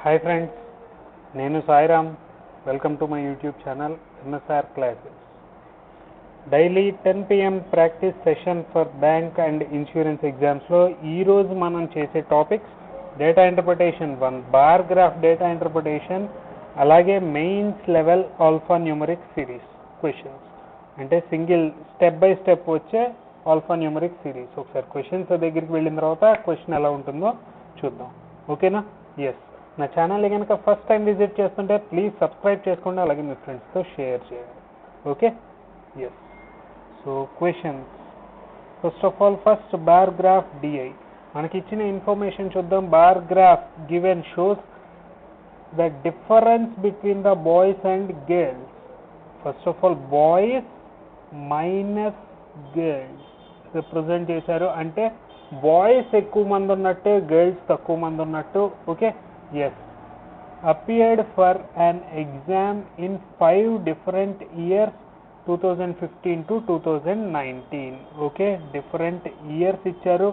Hi friends, నేను Sairam. Welcome to my YouTube channel MSR classes. Daily 10 PM practice session for bank and insurance ఎగ్జామ్స్లో ఈరోజు మనం చేసే topics data interpretation 1, bar graph data interpretation, అలాగే mains level alpha numeric series questions, అంటే single step by step వచ్చే alpha numeric series. ఒకసారి questions దగ్గరికి వెళ్ళిన తర్వాత క్వశ్చన్ ఎలా ఉంటుందో చూద్దాం. ఓకేనా? ఎస్. నా ఛానల్ని కనుక ఫస్ట్ టైం విజిట్ చేస్తుంటే ప్లీజ్ సబ్స్క్రైబ్ చేసుకోండి, అలాగే మీ ఫ్రెండ్స్తో షేర్ చేయండి. Okay? Yes. So questions. First of all first bar graph DI. మనకి ఇచ్చిన ఇన్ఫర్మేషన్ చూద్దాం. Bar graph given shows the difference between the boys and girls. First of all boys minus girls represent చేశారు, అంటే boys ఎక్కువ మంది ఉన్నట్టు girls తక్కువ మంది ఉన్నట్టు. Okay? Yes. Appeared for an exam in 5 different years 2015 to 2019. Okay, different years ఇచ్చారు.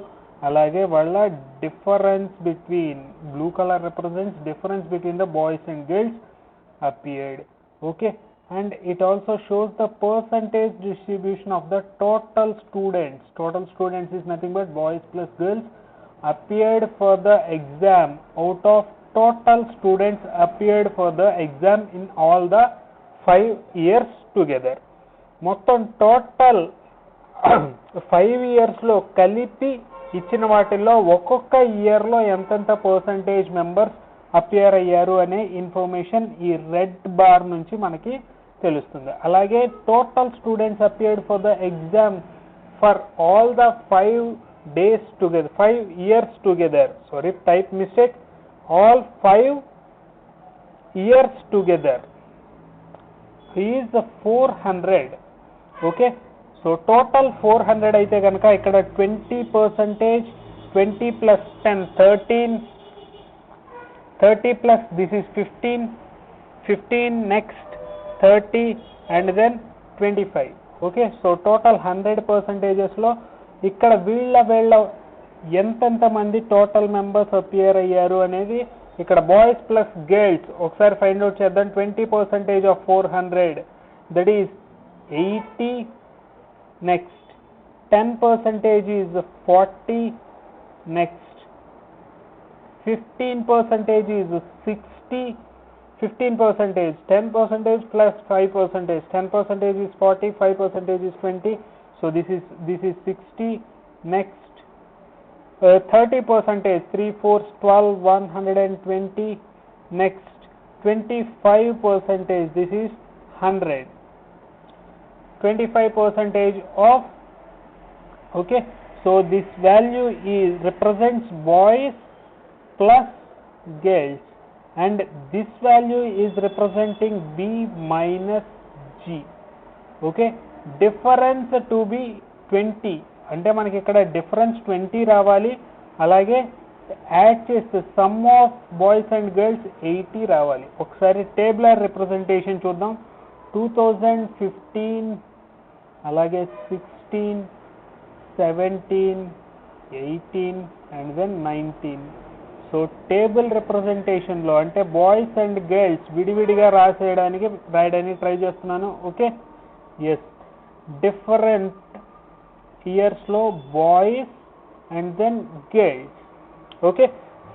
అలాగే వాళ్ళ difference between, blue colour represents difference between the boys and girls appeared. Okay, and it also shows the percentage distribution of the total students. Total students is nothing but boys plus girls appeared for the exam. Out of total students appeared for the exam in all the 5 years together. మొత్తం total 5 yearsలో కలిపి ఇచ్చిన వాటిల్లో ఒక్కొక్క ఇయర్లో ఎంతెంత percentage members appear అయ్యారు అనే information ఈ రెడ్ బార్ నుంచి మనకి తెలుస్తుంది. అలాగే total students appeared for the exam for all the 5 days together, 5 years together, sorry type mistake, all 5 years together is 400. Okay, so total 400 అయితే కనుక ఇక్కడ 20%, 20 plus 10 13, 30 plus this is 15, 15 next 30 and then 25. Okay, so total 100%లో ఇక్కడ వీళ్ళ ఎంతెంత మంది total members appear అయ్యారు అనేది ఇక్కడ బాయ్స్ ప్లస్ గర్ల్స్ ఒకసారి ఫైండ్ అవుట్ చేద్దాం. 20% of 400 that is 80. Next 10% is 40. Next 15% is 60. 15%, 10% plus 5%, 10% is 40, 5% is 20, so this is 60. Next 30%, 3 4 12, 120. Next 25%, this is 100. 25% of, okay, so this value is represents boys plus girls, and this value is representing B minus G. Okay, difference to be 20, అంటే మనకి ఇక్కడ difference 20 రావాలి. అలాగే add చేస్తే some of boys and girls 80 రావాలి. ఒకసారి tabular representation చూద్దాం. 2015, అలాగే 16, 17, 18 అండ్ దెన్ 19. సో టేబుల్ రిప్రజెంటేషన్లో అంటే బాయ్స్ అండ్ గర్ల్స్ విడివిడిగా రాయడానికి ట్రై చేస్తున్నాను. Okay, yes. డిఫరెంట్ ఇయర్స్లో boys and then girls. Okay,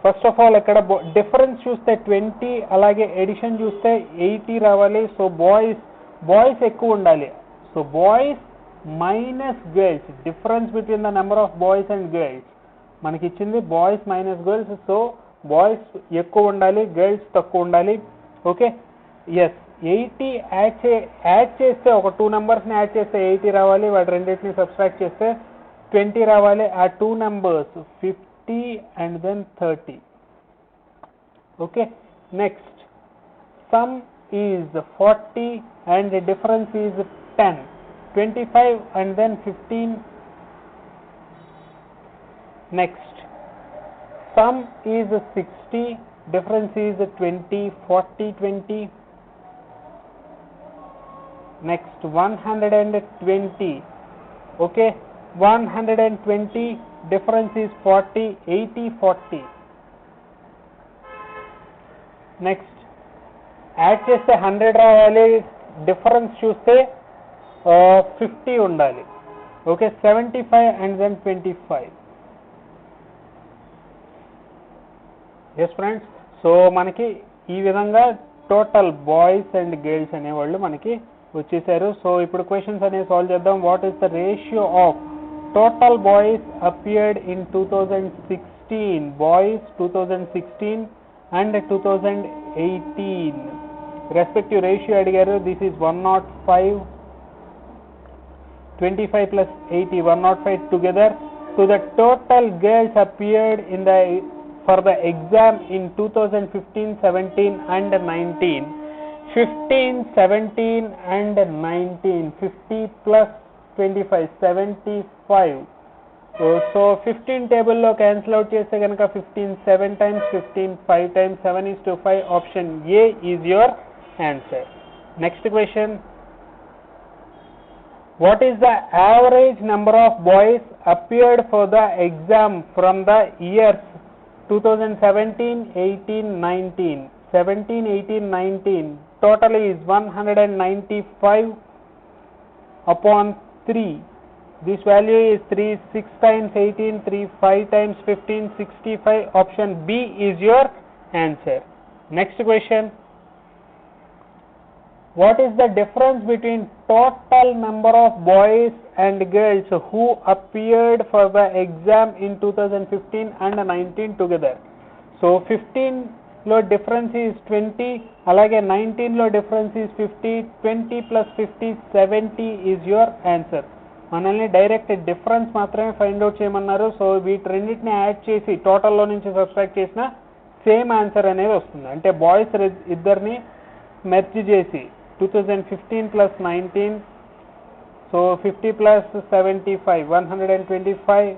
first of all ఇక్కడ డిఫరెన్స్ చూస్తే 20, అలాగే ఎడిషన్ చూస్తే 80 రావాలి. సో బాయ్స్ ఎక్కువ ఉండాలి. So boys minus girls, difference between the number of boys and girls మనకి ఇచ్చింది boys minus girls. So boys ఎక్కువ ఉండాలి, గర్ల్స్ తక్కువ ఉండాలి. Okay, yes. 80 యాడ్ చేస్తే ఒక 2 నెంబర్స్ని యాడ్ చేస్తే 80 రావాలి. వాటి రెండింటిని సబ్స్ట్రాక్ట్ చేస్తే 20 రావాలి. ఆ 2 numbers 50 and then 30. Okay, next sum is 40 and difference is 10. 25 and then 15. Next, sum is 60, difference is 20, 40, 20. Next 120, okay, 120, difference is 40, 80, 40. Next add చేస్తే 100 రావాలి, డిఫరెన్స్ చూస్తే 50 ఉండాలి. Okay, 75 and then 25. Yes friends, so మనకి ఈ విధంగా టోటల్ బాయ్స్ అండ్ గర్ల్స్ అనేవాళ్ళు మనకి వచ్చేసారు. సో ఇప్పుడు క్వశ్చన్స్ అనేవి సాల్వ్ చేద్దాం. What is the ratio of total boys appeared in 2016, boys 2016 and 2018 respective ratio అడిగారు. This is 105, 25 plus 80, 105 together. So the total girls appeared for the exam in 2015, 17 and 19. 15, 17 and 19. 50 plus 25, 75. So 15 table lo cancel out cheste ganaka 15 7 times, 15 5 times, 7:5. Option A is your answer. Next question. What is the average number of boys appeared for the exam from the years 2017, 18, 19? 17, 18, 19. Total is 195 upon 3. This value is 3, 6 times 18, 3, 5 times 15, 65. Option B is your answer. Next question. What is the difference between total number of boys and girls who appeared for the exam in 2015 and 19 together? So 15 లో difference is 20, అలాగే 19 లో difference is 50. 20 plus 50, 70 is your answer. మనల్ని direct difference మాత్రమే find out చేయమన్నారు. So వీటి రెండింటిని add చేసి టోటల్లో నుంచి సబ్స్ట్రాక్ట్ చేసిన సేమ్ ఆన్సర్ అనేది వస్తుంది. అంటే బాయ్స్ ఇద్దరిని మెర్జ్ చేసి 2015 plus 19, so 50 plus 75, 125.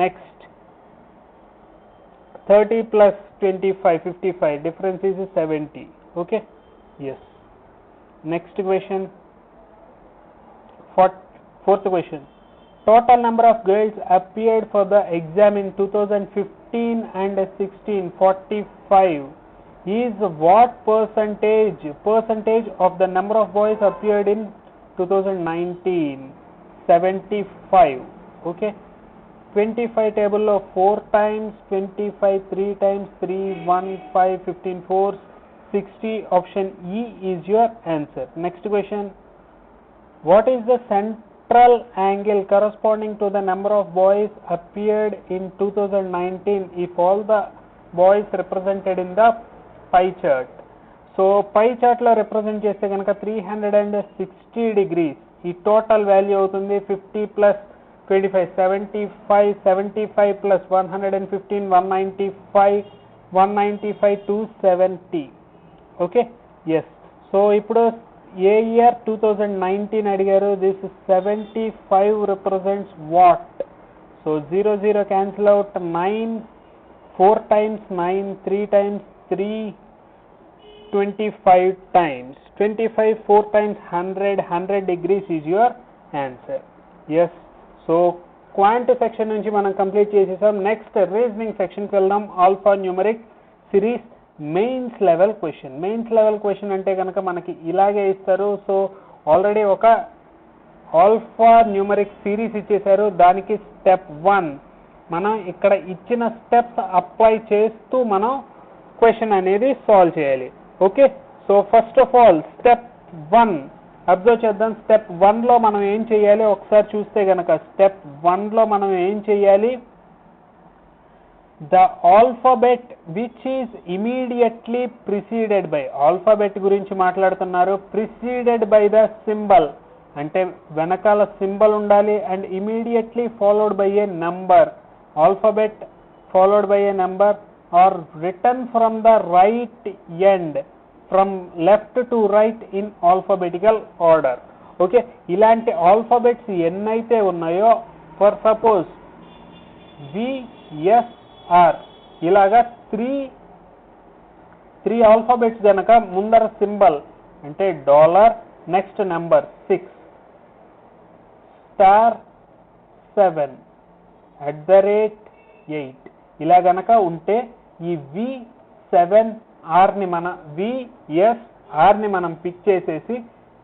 Next 30 plus 25, 55. Difference is 70. Okay, yes. Next question, fourth question. Total number of girls appeared for the exam in 2015 and 16, 45. Is what percentage of the number of boys appeared in 2019? 75. Okay, 25 table lo 4 times, 25 3 times, 3 1 5 15 4 60. Option E is your answer. Next question. What is the central angle corresponding to the number of boys appeared in 2019 if all the boys represented in the pie chart? So pie chart lo represent cheste ganaka 360 degrees. ఈ total value అవుతుంది 50 plus 25, 75. 75 plus 115, 195. 195 to 70. Okay, yes. So ఇప్పుడు ఏ year 2019 అడిగారు. This 75 represents what? So 0 0 cancel out. 9 4 times 9, 3 times 3, 25 times 25, 4 times 100 degrees is your answer. Yes. So quant section నుంచి మనం complete చేసేసాం. Next reasoning సెక్షన్కి వెళ్దాం. Alpha numeric series mains level question. Mains level question అంటే కనుక మనకి ఇలాగే ఇస్తారు. సో ఆల్రెడీ ఒక ఆల్ఫా న్యూమరిక్ సిరీస్ ఇచ్చేసారు. దానికి స్టెప్ 1 మనం ఇక్కడ ఇచ్చిన స్టెప్స్ అప్లై చేస్తూ మనం క్వశ్చన్ అనేది సాల్వ్ చేయాలి. Okay, so first of all step 1 observe చేద్దాం. స్టెప్ 1లో మనం ఏం చేయాలి ఒకసారి చూస్తే కనుక స్టెప్ 1లో మనం ఏం చేయాలి? The alphabet which is immediately preceded by, alphabet గురించి మాట్లాడుతున్నారు. ప్రిసీడెడ్ బై ద సింబల్ అంటే వెనకాల సింబల్ ఉండాలి. And immediately followed by a number, alphabet followed by a number or return from the right end, from left to right in alphabetical order. Okay, ఇలాంటి alphabets ఎన్నైతే ఉన్నాయో, for suppose VSR ఇలాగా three alphabets కనుక ముందర symbol అంటే dollar, next number 6, *7, @8 ఇలా గనక ఉంటే ఈ V7 ఆర్ని మన విఎస్ ఆర్ని మనం పిక్ చేసేసి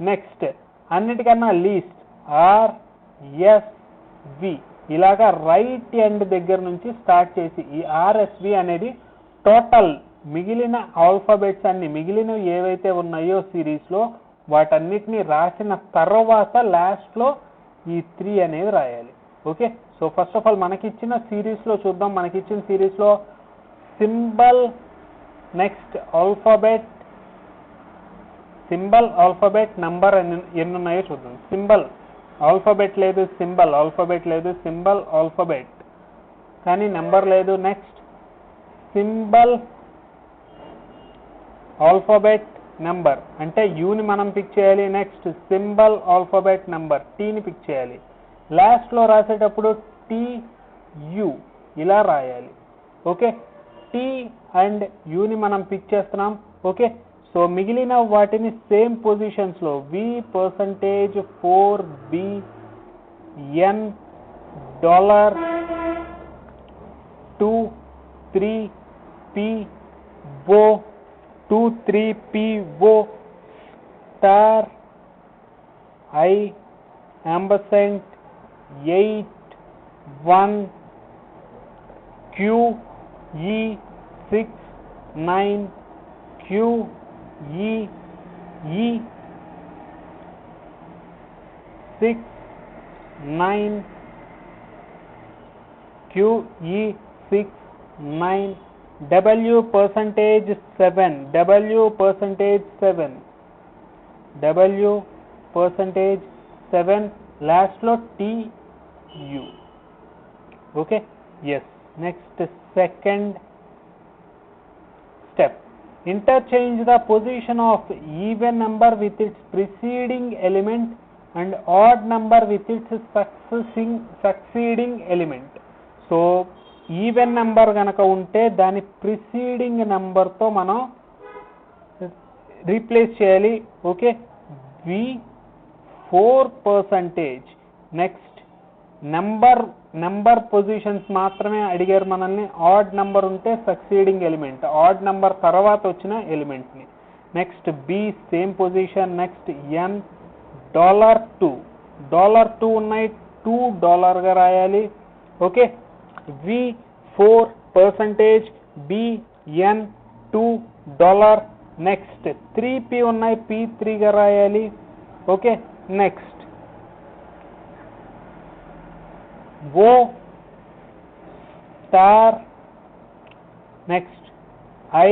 నెక్స్ట్ అన్నిటికన్నా లీస్ట్ ఆర్ఎస్వి ఇలాగా రైట్ ఎండ్ దగ్గర నుంచి స్టార్ట్ చేసి ఈ ఆర్ఎస్వి అనేది టోటల్ మిగిలిన ఆల్ఫాబెట్స్ అన్ని మిగిలినవి ఏవైతే ఉన్నాయో సిరీస్లో వాటన్నిటిని రాసిన తర్వాత లాస్ట్లో ఈ 3 అనేవి రాయాలి. Okay, so first of all మనకిచ్చిన సిరీస్లో చూద్దాం. మనకిచ్చిన సిరీస్లో సింబల్ నెక్స్ట్ ఆల్ఫాబెట్ నంబర్ ఎన్ని ఉన్నాయో చూద్దాం. సింబల్ ఆల్ఫాబెట్ లేదు, సింబల్ ఆల్ఫాబెట్ కానీ నెంబర్ లేదు. నెక్స్ట్ సింబల్ ఆల్ఫాబెట్ నెంబర్ అంటే యూని మనం పిక్ చేయాలి. నెక్స్ట్ సింబల్ ఆల్ఫాబెట్ నెంబర్ టీని పిక్ చేయాలి. లాస్ట్లో రాసేటప్పుడు టీయు ఇలా రాయాలి. ఓకే, టీ అండ్ యూని మనం పిక్ చేస్తున్నాం. ఓకే, సో మిగిలిన వాటిని same పొజిషన్స్లో V%4BN $2-3PO 2-3PO star I ampersand 8-1 QE69 QEE 69 QE69 W%7 W%7 లాస్ట్లో TU. Okay, yes. Next second step, interchange the position of even number with its preceding element and odd number with its succeeding element. So even number కనుక ఉంటే దాని preceding నెంబర్తో మనం replace చేయాలి. Okay, V4%. Next number positions మాత్రమే అడిగారు మనల్ని. Odd number ఉంటే సక్సీడింగ్ ఎలిమెంట్, ఆడ్ నెంబర్ తర్వాత వచ్చిన ఎలిమెంట్ని. Next B same position. Next N $2 ఉన్నాయి, $2గా రాయాలి. Okay, V4% BN $2. Next 3P ఉన్నాయి, P3గా రాయాలి. Okay, next O star. Next I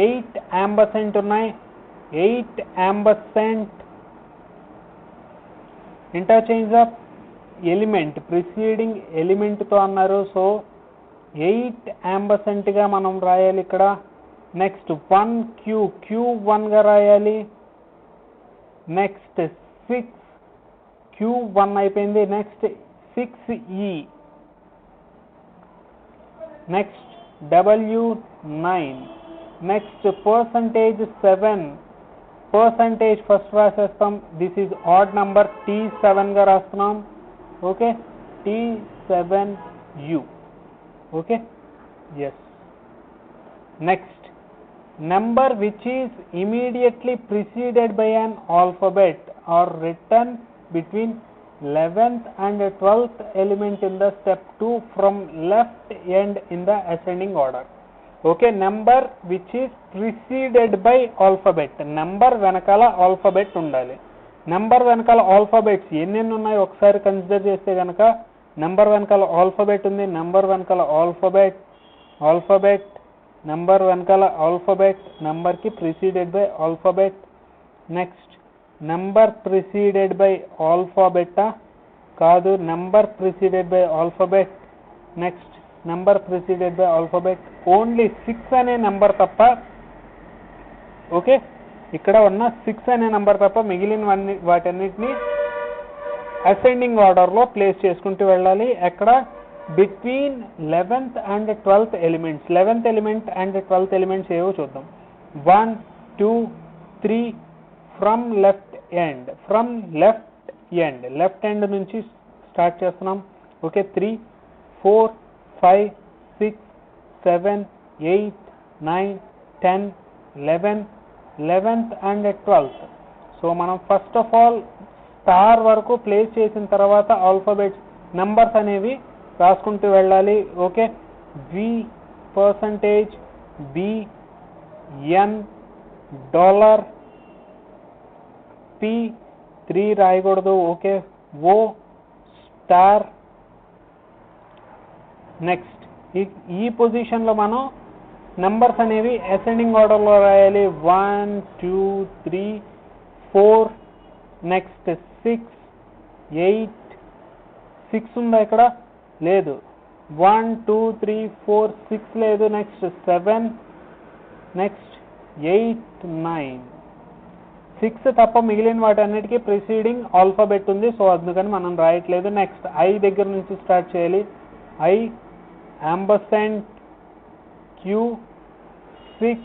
8 ampersand ఉన్నాయి, 8 ampersand interchange of element preceding ఎలిమెంట్తో అన్నారు. సో 8 ampersandగా మనం రాయాలి ఇక్కడ. నెక్స్ట్ 1Q Q1గా రాయాలి. నెక్స్ట్ 6 Q1 అయిపోయింది. Next 6E. Next W9. Next %7 percentage first రాసేస్తాం. దిస్ ఈజ్ ఆడ్ నంబర్, T7గా రాస్తున్నాం. Okay, T7U. Okay, yes. Next number which is immediately preceded by an alphabet or return between 11th and 12th element in the step 2 from left end in the ascending order. Okay, number which is preceded by alphabet. Number వెనకాల alphabet ఉండాలి. Number వెనకాల alphabets ఎన్నెన్ని ఉన్నాయో ఒకసారి consider చేస్తే కనుక number వెనకాల alphabet ఉంది. నెంబర్ వెనకాల ఆల్ఫాబెట్ నెంబర్ వెనకాల ఆల్ఫాబెట్, నెంబర్కి preceded by alphabet. Next number preceded by ఆల్ఫాబెటా కాదు, number preceded by alphabet. Next number preceded by alphabet. Only 6 అనే నెంబర్ తప్ప, ఓకే, ఇక్కడ ఉన్న 6 అనే నెంబర్ తప్ప మిగిలిన వాటన్నిటిని అసెండింగ్ ఆర్డర్లో ప్లేస్ చేసుకుంటూ వెళ్ళాలి. ఎక్కడ between 11th and 12th elements. 11th element and 12th elements ఏవో చూద్దాం. 1 2 3 ఫ్రమ్ లెఫ్ట్ ఎండ్ నుంచి స్టార్ట్ చేస్తున్నాం. Okay, 3 4 5 6 7 8 9, 10, 11, 11th and 12th. So మనం ఫస్ట్ ఆఫ్ ఆల్ స్టార్ వరకు ప్లేస్ చేసిన తర్వాత ఆల్ఫాబెట్స్ నెంబర్స్ అనేవి రాసుకుంటూ వెళ్ళాలి. ఓకే, వి పర్సంటేజ్, బి ఎన్ డాలర్, పి 3 రాయకూడదు. ఓకే, ఓ స్టార్. నెక్స్ట్ ఈ పొజిషన్లో మనం నెంబర్స్ అనేవి అసెండింగ్ ఆర్డర్లో రాయాలి. 1, 2, 3, 4, నెక్స్ట్ 6, 8, 6 ఉందా ఇక్కడ? లేదు. 1, 2, 3, 4, 6 లేదు. నెక్స్ట్ 7, నెక్స్ట్ 8, 9, 6 తప్ప మిగిలిన వాటన్నిటికీ ప్రిసీడింగ్ ఆల్ఫాబెట్ ఉంది. సో అందుకని మనం రాయట్లేదు. నెక్స్ట్ ఐ దగ్గర నుంచి స్టార్ట్ చేయాలి. I యాంబర్సెంట్ Q 6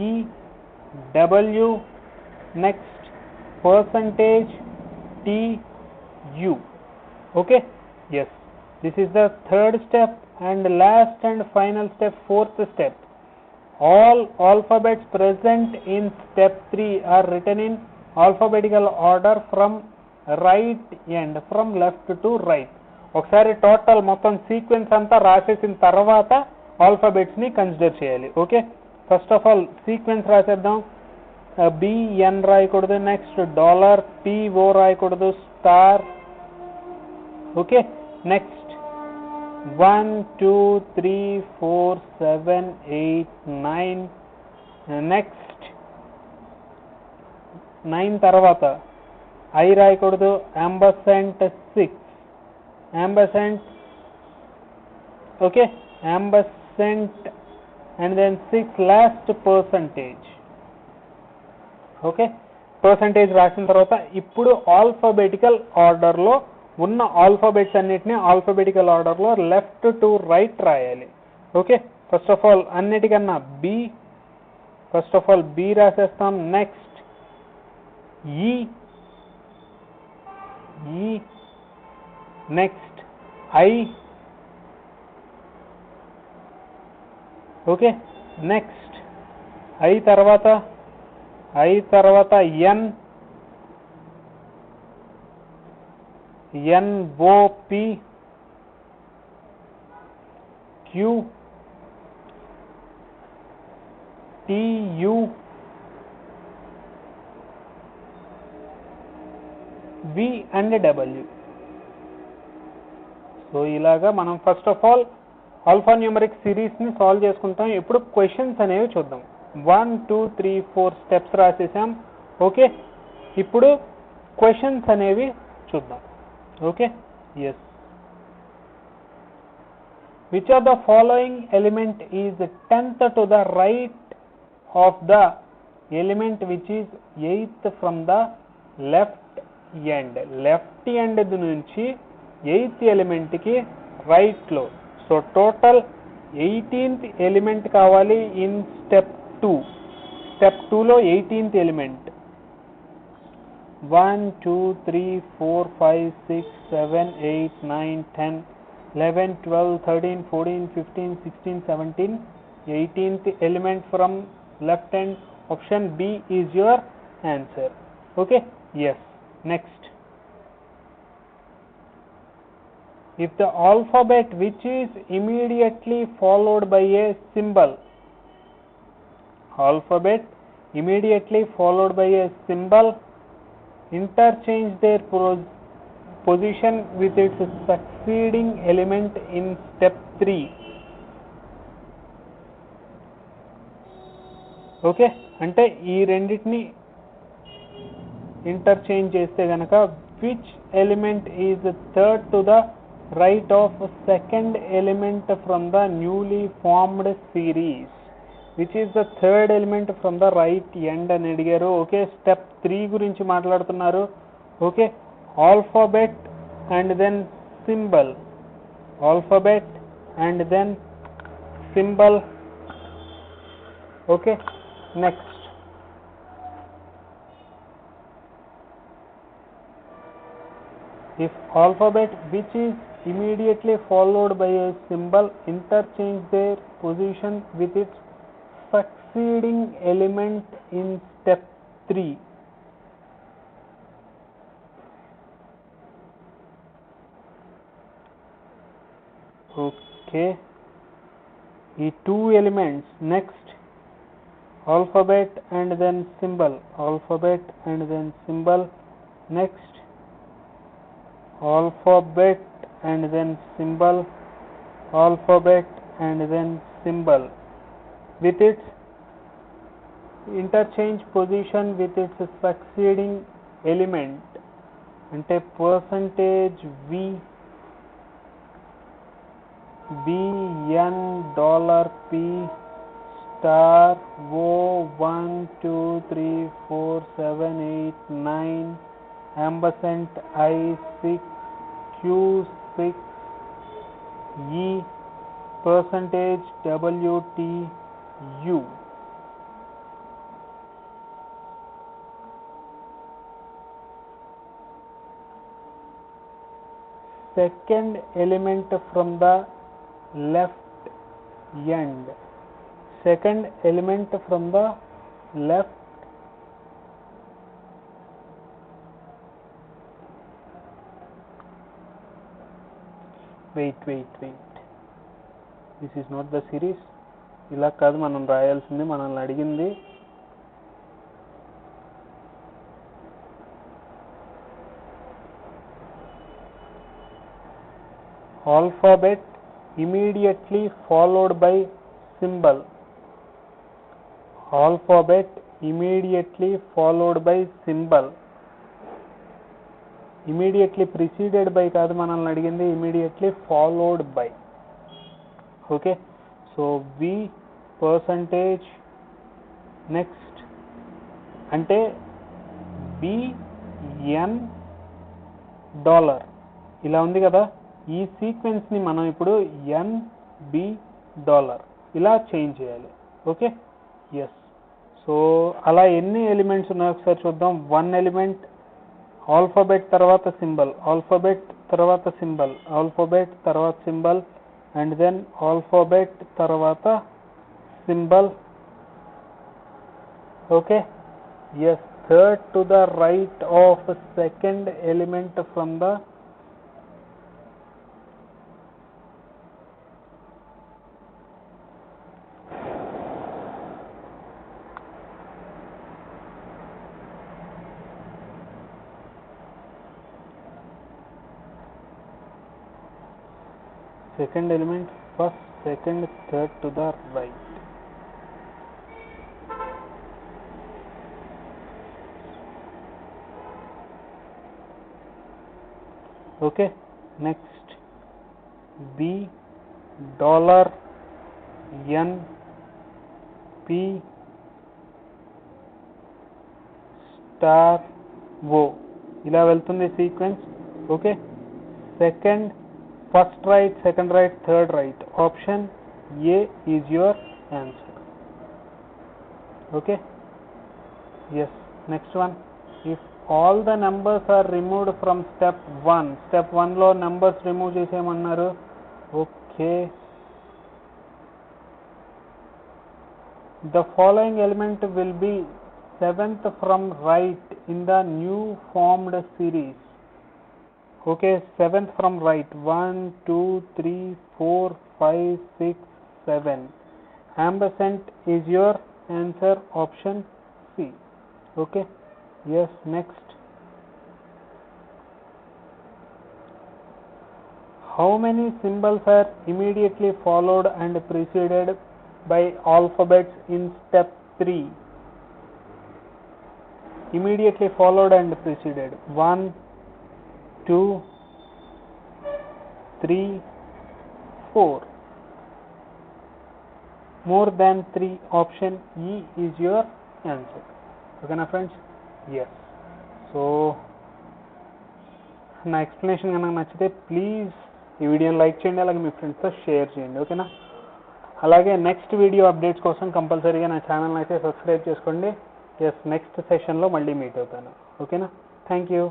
E W, next percentage T U. Okay, yes, this is the third step and last and final step, fourth step. All alphabets present in step 3 are written in alphabetical order from right end, from left to right. ఒకసారి total మొత్తం sequence అంతా రాసేసిన తర్వాత ఆల్ఫాబెట్స్ని consider చేయాలి. Okay, first of all sequence రాసేద్దాం. B N రాయకూడదు. Next dollar, P O రాయకూడదు. స్టార్. Okay, next 1, 2, 3, 4, 7, 8, 9. నెక్స్ట్ 9 తర్వాత ఐ రాయకూడదు. Ampersand 6, ampersand. Okay, ampersand and then 6 last percentage. Okay, percentage రాసిన తర్వాత ఇప్పుడు ఆల్ఫాబెటికల్ ఆర్డర్లో ఉన్న ఆల్ఫాబెట్స్ అన్నిటిని ఆల్ఫాబెటికల్ ఆర్డర్లో లెఫ్ట్ టు రైట్ రాయాలి. ఓకే, ఫస్ట్ ఆఫ్ ఆల్ అన్నిటికన్నా B, first of all B రాసేస్తాం. Next E, next I. Okay, next I తర్వాత N, N O P, Q, T U, V and W. So ఇలాగా మనం first of all alphanumeric సిరీస్ని solve చేసుకుంటాం. ఇప్పుడు questions అనేవి చూద్దాం. 1, 2, 3, 4 స్టెప్స్ రాసేసాం. ఓకే, ఇప్పుడు క్వశ్చన్స్ అనేవి చూద్దాం. Okay, yes. Which of the following element is 10th to the right of the element which is 8th from the left end? Left end నుంచి 8th ఎలిమెంట్కి రైట్లో. సో టోటల్ 18th ఎలిమెంట్ కావాలి in step 2. Step 2లో 18th element. 1, 2, 3, 4, 5, 6, 7, 8, 9, 10, 11, 12, 13, 14, 15, 16, 17, 18th element from left hand. Option B is your answer. Okay, yes. Next, if the alphabet which is immediately followed by a symbol, alphabet immediately followed by a symbol interchange their position with its succeeding element in step 3. Okay, అంటే ఈ రెండింటిని interchange చేస్తే గనక which element is third to the right of second element from the newly formed series? Which is the third element from the right end అని అడిగారు. Okay, step 3 గురించి మాట్లాడుతున్నారు. Okay, alphabet and than symbol, alphabet and than symbol. Okay, next if alphabet which is immediately followed by a symbol interchange their position with its succeeding element in step 3. Okay, ఈ 2 elements. Next, alphabet and then symbol, alphabet and then symbol. Next, alphabet and then symbol, alphabet and then symbol with its interchange position with its succeeding element. అంటే percentage V BN $P star O 1 2 3 4 7 8 9 ampersand I 6 Q 6 E percentage WTU. Second element from the left end. Second element from the left wait, this is not the series. ఇలా కాదు మనం రాయాల్సింది, మనల్ని అడిగింది alphabet immediately followed by symbol. Alphabet immediately followed by symbol. Immediately preceded by కాదు మనల్ని అడిగింది, immediately followed by. Okay, so V percentage. Next అంటే BN $. ఇలా ఉంది కదా, ఈ సీక్వెన్స్ ని మనం ఇప్పుడు NB $. ఇలా చేంజ్ చేయాలి. Okay, yes. సో అలా ఎన్ని ఎలిమెంట్స్ ఉన్నాయో ఒకసారి చూద్దాం. 1 ఎలిమెంట్, ఆల్ఫాబెట్ తర్వాత సింబల్, ఆల్ఫాబెట్ తర్వాత సింబల్, ఆల్ఫాబెట్ తర్వాత సింబల్, అండ్ దెన్ ఆల్ఫాబెట్ తర్వాత symbol. Okay, yes. Third to the right of second element from the second element, first, second, third to the right. Okay, next B $N P star O. ఇలా వెళ్తుంది sequence. Okay, second, first right, second right, third right. Option A is your answer. Okay, yes. Next one, if all the numbers are removed from step 1, step 1 లో numbers remove చేసేయమన్నారు. Okay, the following element will be 7th from right in the new formed series. Okay, 7th from right, 1 2 3 4 5 6 7. Ampersand is your answer, option C. Okay, yes. Next, how many symbols are immediately followed and preceded by alphabets in step 3? Immediately followed and preceded, 1 2 3 4. More than 3, option E is your answer. Okay na friends? Yes. So నా explanation కనుక నచ్చితే please ఈ వీడియోని like చేయండి, అలాగే మీ ఫ్రెండ్స్తో share చేయండి. ఓకేనా? అలాగే నెక్స్ట్ వీడియో అప్డేట్స్ కోసం కంపల్సరీగా నా ఛానల్ని అయితే సబ్స్క్రైబ్ చేసుకోండి. ఎస్, నెక్స్ట్ సెషన్లో మళ్ళీ మీట్ అవుతాను. ఓకేనా? Thank you.